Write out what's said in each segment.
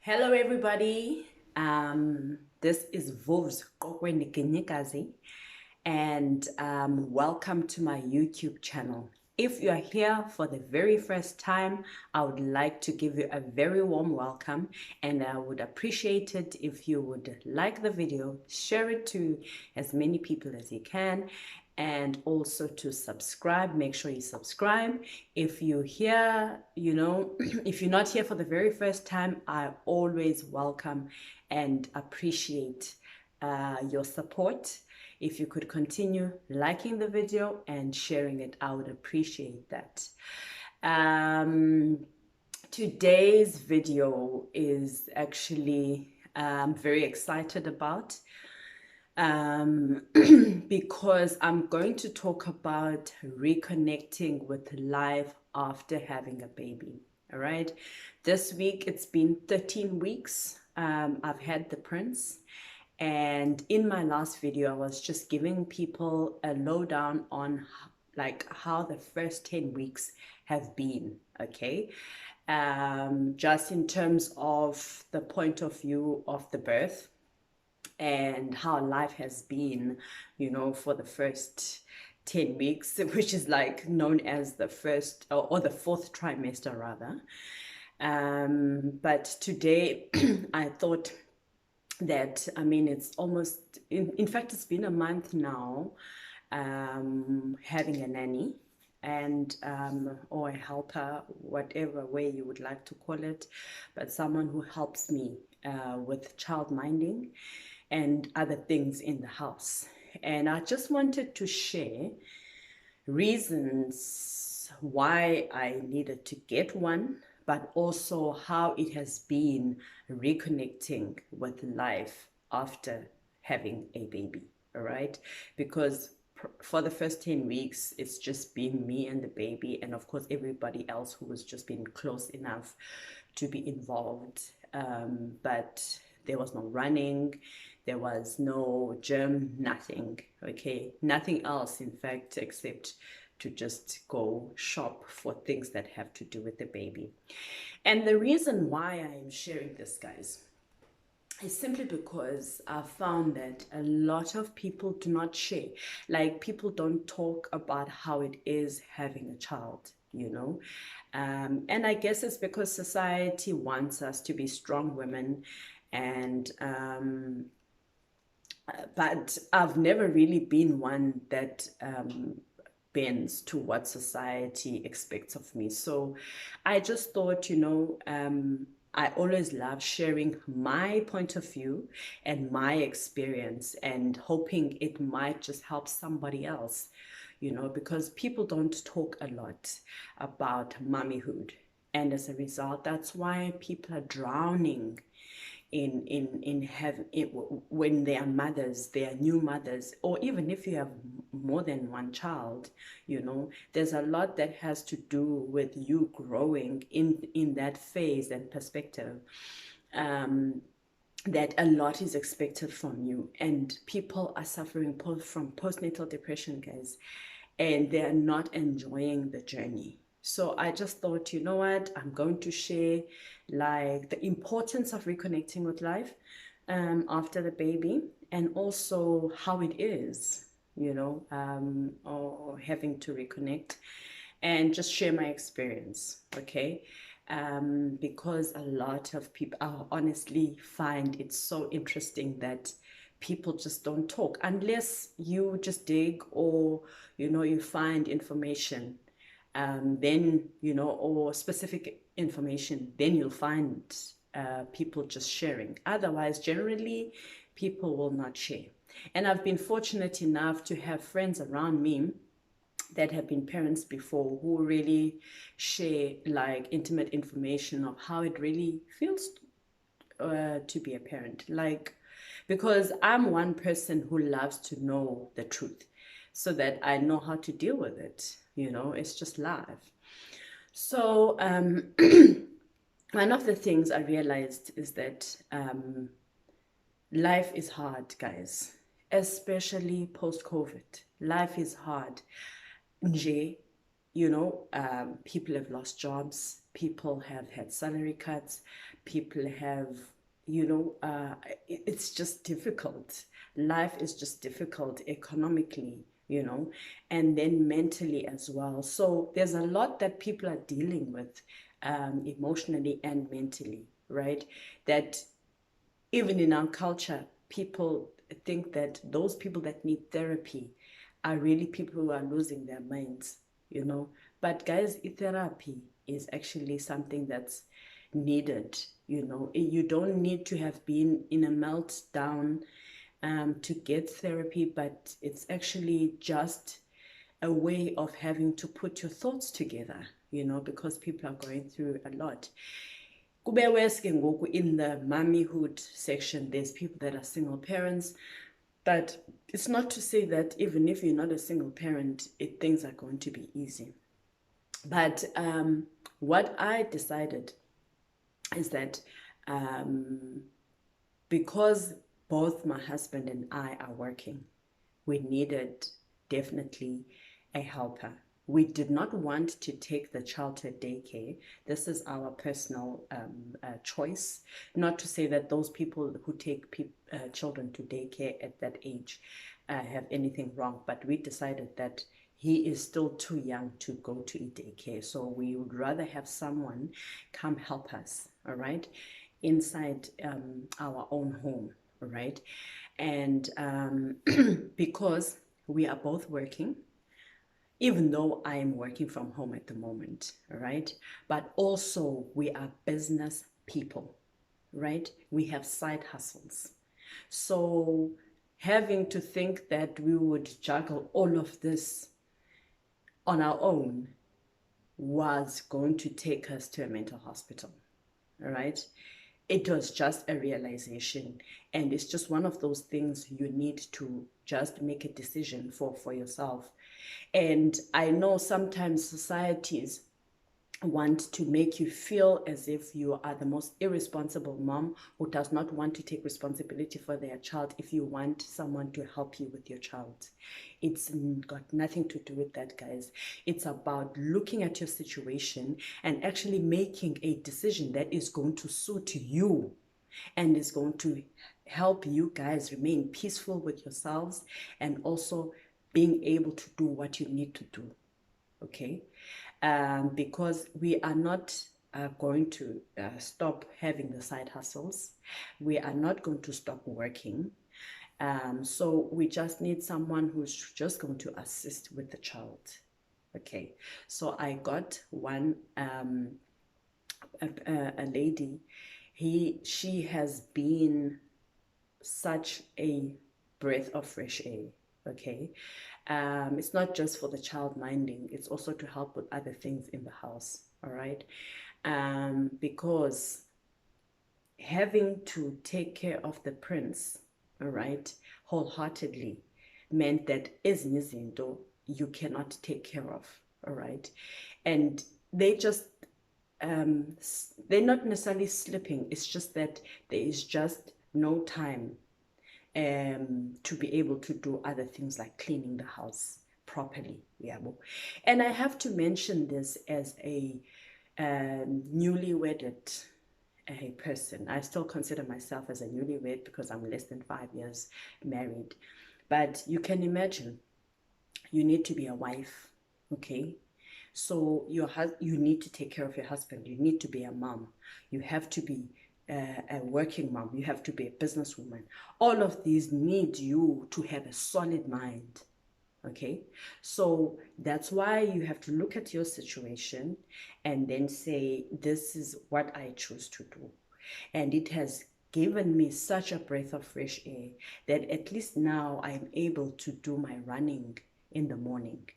Hello, everybody. This is Vov's Kokweni Kenyekazi, and welcome to my YouTube channel. If you are here for the very first time, I would like to give you a very warm welcome, and I would appreciate it if you would like the video, share it to as many people as you can, and also to subscribe. Make sure you subscribe. If you're here, if you're not here for the very first time, I always welcome and appreciate your support. If you could continue liking the video and sharing it, I would appreciate that. Um, Today's video is actually very excited about um, because I'm going to talk about reconnecting with life after having a baby. All right. This week it's been 13 weeks. I've had the prince. And in my last video, I was just giving people a lowdown on like how the first 10 weeks have been. Okay. Just in terms of the point of view of the birth and how life has been, for the first 10 weeks, which is like known as the first or the fourth trimester, rather. But today, I thought that, I mean, it's almost, in fact, it's been a month now having a nanny and or a helper, whatever way you would like to call it, but someone who helps me with child minding and other things in the house. And I just wanted to share reasons why I needed to get one, but also how it has been reconnecting with life after having a baby. All right. Because for the first 10 weeks, it's just been me and the baby, and of course, everybody else who was just been close enough to be involved. But there was no running, there was no gym, nothing. Okay, nothing else, in fact, except to just go shop for things that have to do with the baby. And the reason why I am sharing this, guys, is simply because I found that a lot of people do not share. Like, people don't talk about how it is having a child, And I guess it's because society wants us to be strong women. And, but I've never really been one that bends to what society expects of me. So I just thought, I always love sharing my point of view and my experience and hoping it might just help somebody else, because people don't talk a lot about mommyhood. And as a result, that's why people are drowning in having when they are mothers, they are new mothers, or even if you have more than one child, there's a lot that has to do with you growing in that phase and perspective. That a lot is expected from you, and people are suffering from postnatal depression, guys, and they're not enjoying the journey. So I just thought, you know what, I'm going to share like the importance of reconnecting with life after the baby, and also how it is, or having to reconnect, and just share my experience. Okay. Because a lot of people, I honestly find it so interesting that people just don't talk unless you just dig, or you find information, then or specific information, then you'll find people just sharing. Otherwise, generally, people will not share. And I've been fortunate enough to have friends around me that have been parents before who really share like intimate information of how it really feels to be a parent. Like, because I'm one person who loves to know the truth so that I know how to deal with it. It's just life. So one of the things I realized is that life is hard, guys, especially post-COVID. Life is hard. Nje, people have lost jobs, people have had salary cuts, people have, it's just difficult. Life is just difficult economically, and then mentally as well. So there's a lot that people are dealing with, emotionally and mentally, right? That even in our culture, people think that those people that need therapy are really people who are losing their minds. But guys, therapy is actually something that's needed. You don't need to have been in a meltdown to get therapy, but it's actually just a way of having to put your thoughts together, because people are going through a lot. Kube worse ke ngoku in the mommyhood section, there's people that are single parents, but it's not to say that even if you're not a single parent, things are going to be easy. But what I decided is that because both my husband and I are working, we needed definitely a helper. We did not want to take the child to daycare. This is our personal choice. Not to say that those people who take children to daycare at that age have anything wrong, but we decided that he is still too young to go to daycare. So we would rather have someone come help us, all right, inside our own home, all right? And because we are both working, even though I am working from home at the moment, all right? But also we are business people, right? We have side hustles. So having to think that we would juggle all of this on our own was going to take us to a mental hospital, all right? It was just a realization, and it's just one of those things you need to just make a decision for yourself. And I know sometimes societies want to make you feel as if you are the most irresponsible mom who does not want to take responsibility for their child if you want someone to help you with your child. It's got nothing to do with that, guys. It's about looking at your situation and actually making a decision that is going to suit you and is going to help you guys remain peaceful with yourselves and also being able to do what you need to do, okay? Because we are not going to stop having the side hustles. We are not going to stop working. So we just need someone who's just going to assist with the child. Okay, so I got one, a lady. She has been such a breath of fresh air. Okay, it's not just for the child minding, it's also to help with other things in the house. All right, because having to take care of the prince, all right, wholeheartedly meant that ezinye izinto you cannot take care of, all right, and they just they're not necessarily slipping. It's just that there is just no time to be able to do other things like cleaning the house properly. Yeah, and I have to mention this as a newly wedded a person. I still consider myself as a newlywed because I'm less than 5 years married. But you can imagine, you need to be a wife, okay? So you need to take care of your husband. You need to be a mom. You have to be a working mom. You have to be a businesswoman. All of these need you to have a solid mind. Okay, so that's why you have to look at your situation and then say, this is what I choose to do. And it has given me such a breath of fresh air that at least now I'm able to do my running in the morning.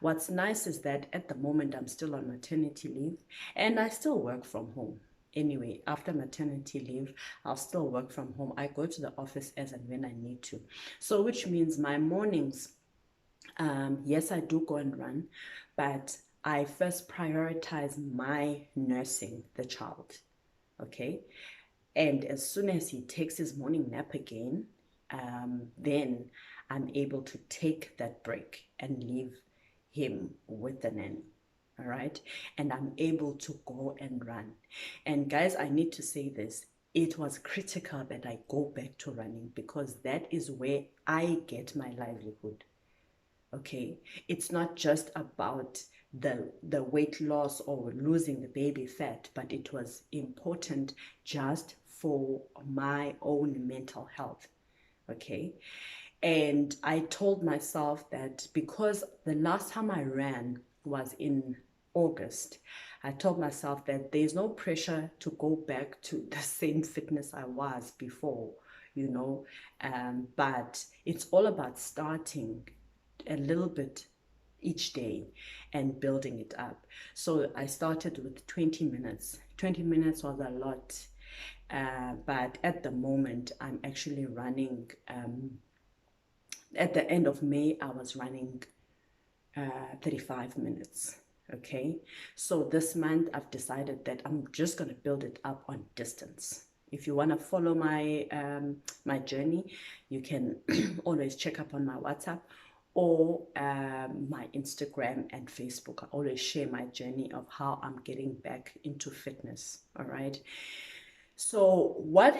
What's nice is that at the moment I'm still on maternity leave and I still work from home. Anyway, after maternity leave, I'll still work from home. I go to the office as and when I need to. So which means my mornings, yes, I do go and run, but I first prioritize my nursing the child, okay? And as soon as he takes his morning nap again, then I'm able to take that break and leave him with the nanny, all right? And I'm able to go and run. And guys, I need to say this. It was critical that I go back to running because that is where I get my livelihood. Okay, it's not just about the weight loss or losing the baby fat, but it was important just for my own mental health. Okay, and I told myself that because the last time I ran was in August, I told myself that there's no pressure to go back to the same fitness I was before, you know, but it's all about starting a little bit each day and building it up. So I started with 20 minutes. 20 minutes was a lot, but at the moment, I'm actually running. At the end of May, I was running 35 minutes. Okay, so this month I've decided that I'm just going to build it up on distance. If you want to follow my journey, you can always check up on my WhatsApp or my Instagram and Facebook. I always share my journey of how I'm getting back into fitness. All right. So what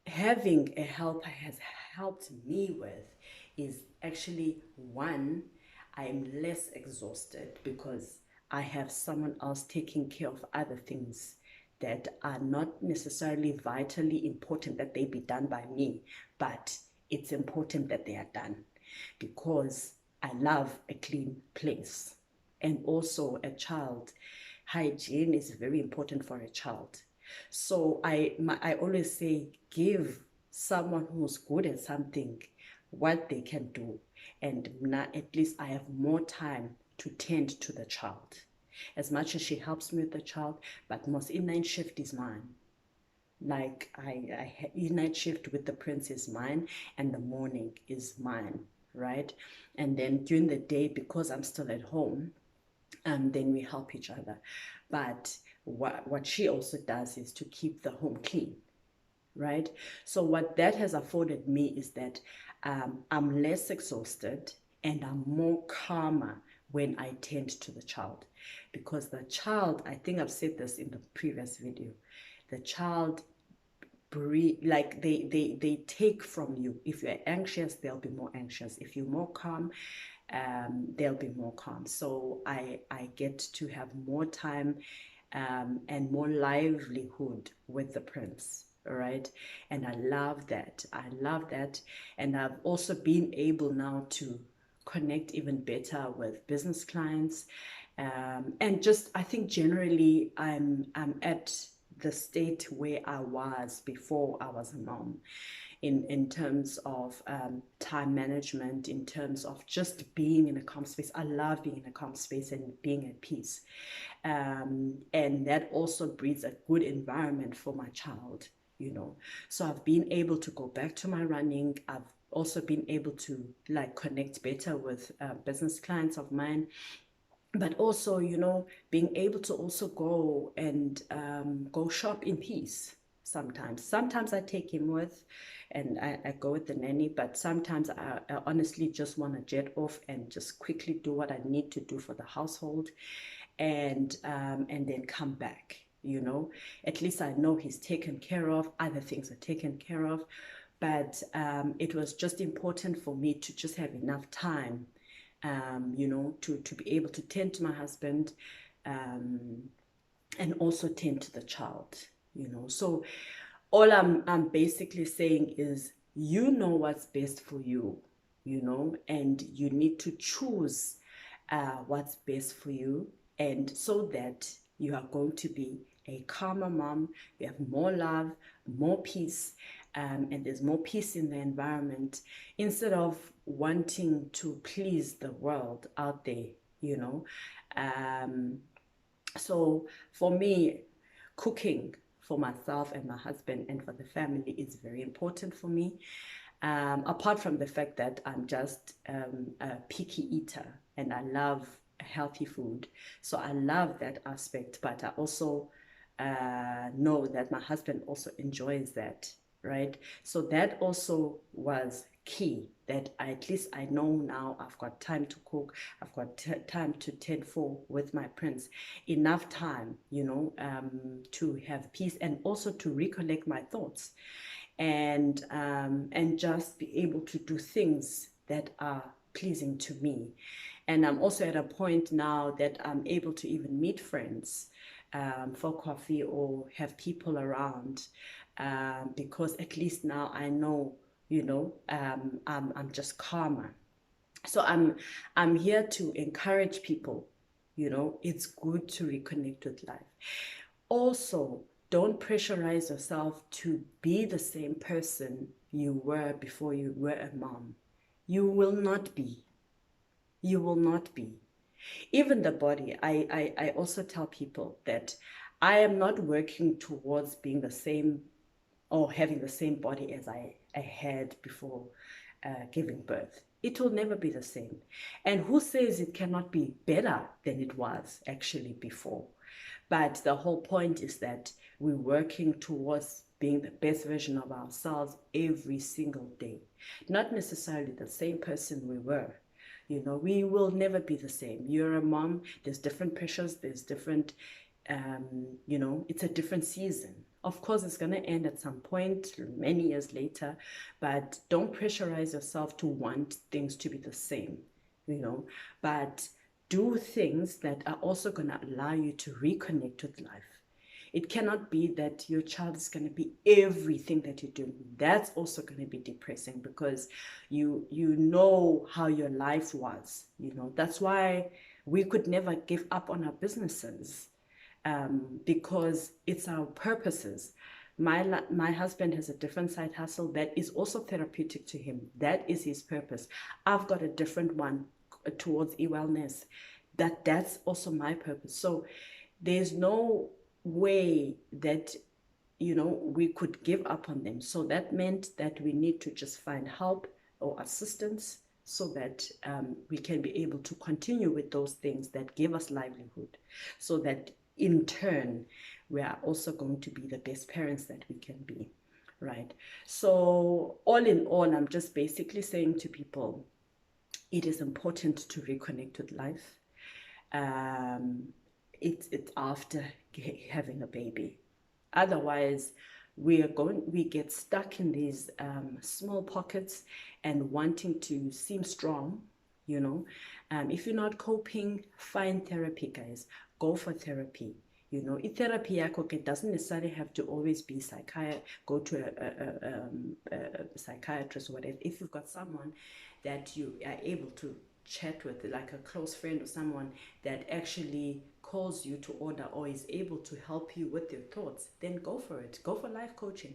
having a helper has helped me with is actually one, I'm less exhausted because I have someone else taking care of other things that are not necessarily vitally important that they be done by me, but it's important that they are done because I love a clean place. And also a child, hygiene is very important for a child. So I always say, give someone who's good at something what they can do. And now at least I have more time to tend to the child. As much as she helps me with the child, but most in night shift is mine. Like night shift with the prince is mine, and the morning is mine, right? And then during the day, because I'm still at home, then we help each other. But what she also does is to keep the home clean, right? So what that has afforded me is that I'm less exhausted and I'm more calmer when I tend to the child. Because the child, I think I've said this in the previous video, the child breathe, like they take from you. If you're anxious, they'll be more anxious. If you're more calm, they'll be more calm. So I get to have more time and more livelihood with the prince. All right. And I love that. I love that. And I've also been able now to connect even better with business clients. And just, I think generally I'm at the state where I was before I was a mom in terms of time management, in terms of just being in a calm space. I love being in a calm space and being at peace. And that also breeds a good environment for my child, you know. So I've been able to go back to my running. I've also been able to like connect better with business clients of mine, but also, you know, being able to also go and go shop in peace. Sometimes I take him with and I go with the nanny, but sometimes I honestly just want to jet off and just quickly do what I need to do for the household and then come back, you know. At least I know he's taken care of, other things are taken care of. But it was just important for me to just have enough time, you know, to be able to tend to my husband and also tend to the child, you know. So all I'm basically saying is, you know what's best for you, you know, and you need to choose what's best for you, and so that you are going to be a calmer mom, you have more love, more peace, and there's more peace in the environment instead of wanting to please the world out there, you know. Um, so for me, cooking for myself and my husband and for the family is very important for me. Apart from the fact that I'm just a picky eater and I love healthy food. So I love that aspect, but I also know that my husband also enjoys that, right? So that also was key, that at least I know now I've got time to cook, I've got time to tend for with my prince, enough time, to have peace and also to recollect my thoughts, and just be able to do things that are pleasing to me. And I'm also at a point now that I'm able to even meet friends for coffee or have people around, because at least now I know, I'm just calmer. So I'm here to encourage people. It's good to reconnect with life. Also, don't pressurize yourself to be the same person you were before you were a mom. You will not be. You will not be. Even the body, I also tell people that I am not working towards being the same or having the same body as I had before giving birth. It will never be the same. And who says it cannot be better than it was actually before? But the whole point is that we're working towards being the best version of ourselves every single day. Not necessarily the same person we were. We will never be the same. You're a mom, there's different pressures, there's different, it's a different season. Of course, it's going to end at some point, many years later, but don't pressurize yourself to want things to be the same, but do things that are also going to allow you to reconnect with life. It cannot be that your child is going to be everything that you do. That's also going to be depressing, because you know how your life was. That's why we could never give up on our businesses, because it's our purposes. My husband has a different side hustle that is also therapeutic to him. That is his purpose. I've got a different one towards e-wellness. That's also my purpose. So there's no way that we could give up on them. So that meant that we need to just find help or assistance, so that we can be able to continue with those things that give us livelihood, so that in turn we are also going to be the best parents that we can be, right? So all in all, I'm just basically saying to people, it is important to reconnect with life. um, it's after having a baby. Otherwise, we get stuck in these small pockets and wanting to seem strong. If you're not coping, find therapy, guys. Go for therapy. Therapy yako ke doesn't necessarily have to always be go to a psychiatrist or whatever. If you've got someone that you are able to chat with, like a close friend or someone that actually calls you to order or is able to help you with your thoughts, then go for it. Go for life coaching,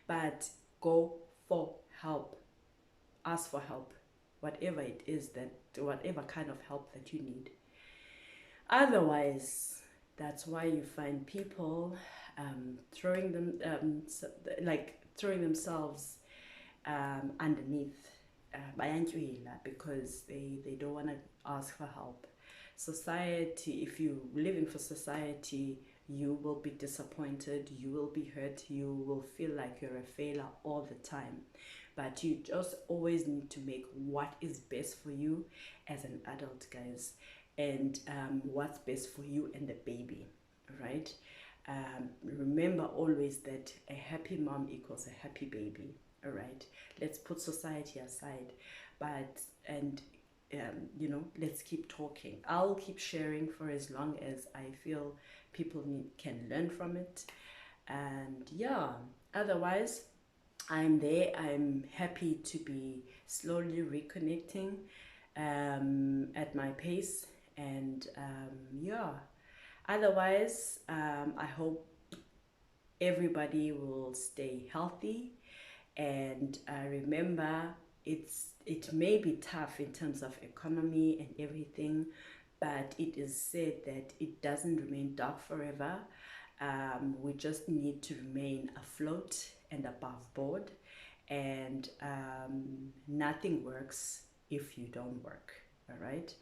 but go for help. Ask for help, whatever it is, that whatever kind of help that you need. Otherwise, that's why you find people throwing them like throwing themselves underneath because they don't want to ask for help. Society, if you're living for society, you will be disappointed, you will be hurt, you will feel like you're a failure all the time. But you just always need to make what is best for you as an adult, guys, and what's best for you and the baby, right? Remember always that a happy mom equals a happy baby. All right, let's put society aside, but and let's keep talking. I'll keep sharing for as long as I feel people can learn from it. And yeah, otherwise, I'm there. I'm happy to be slowly reconnecting at my pace. And yeah, otherwise, I hope everybody will stay healthy. And remember, it may be tough in terms of economy and everything, but it is said that it doesn't remain dark forever. We just need to remain afloat and above board, and nothing works if you don't work. All right.